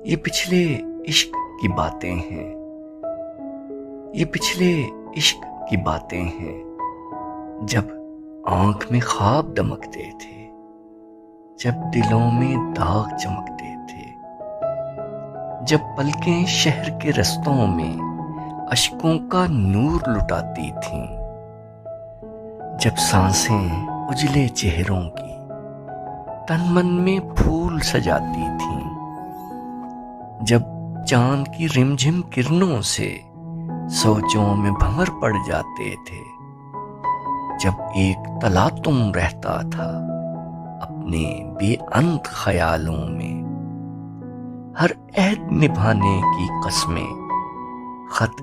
ये पिछले इश्क की बातें हैं, ये पिछले इश्क की बातें हैं। जब आंख में ख्वाब दमकते थे, जब दिलों में दाग चमकते थे, जब पलकें शहर के रस्तों में अश्कों का नूर लुटाती थीं, जब सांसें उजले चेहरों की तन मन में फूल सजाती थीं, जब चांद की रिमझिम किरणों से सोचों में भंवर पड़ जाते थे, जब एक तलातुम रहता था अपने बेअंत ख्यालों में, हर अहद निभाने की कस्में, खत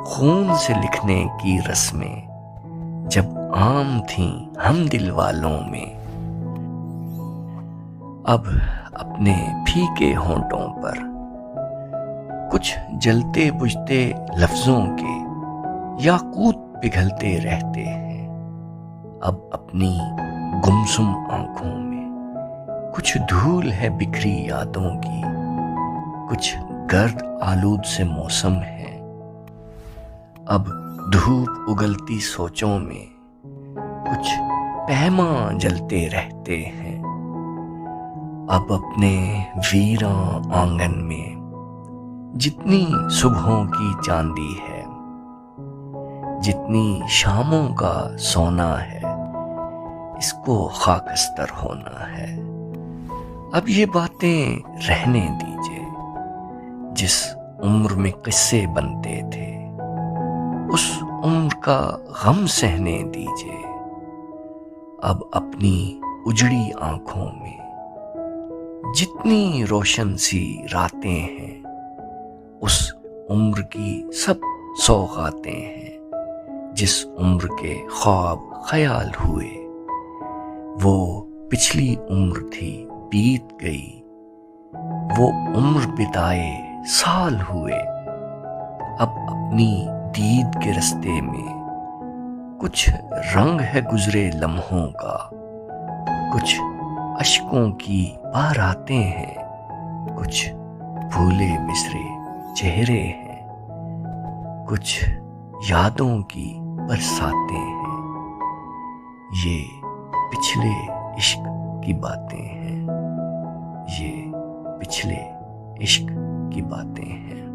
खून से लिखने की रस्में जब आम थीं हम दिल वालों में। अब अपने फीके होंठों पर कुछ जलते बुझते लफ्जों के याकूत पिघलते रहते हैं। अब अपनी गुमसुम आंखों में कुछ धूल है बिखरी यादों की, कुछ गर्द आलूद से मौसम है। अब धूप उगलती सोचों में कुछ पैमा जलते रहते हैं। अब अपने वीरां आंगन में जितनी सुबहों की चांदी है, जितनी शामों का सोना है, इसको खाकस्तर होना है। अब ये बातें रहने दीजिए। जिस उम्र में किस्से बनते थे, उस उम्र का गम सहने दीजिए। अब अपनी उजड़ी आंखों में जितनी रोशन सी रातें हैं, उस उम्र की सब सौगातें हैं। जिस उम्र के ख्वाब ख्याल हुए, वो पिछली उम्र थी बीत गई। वो उम्र बिताए साल हुए। अब अपनी दीद के रास्ते में कुछ रंग है गुजरे लम्हों का, कुछ अश्कों की बारातें हैं, कुछ भूले बिसरे चेहरे हैं, कुछ यादों की बरसातें हैं। ये पिछले इश्क की बातें हैं, ये पिछले इश्क की बातें हैं।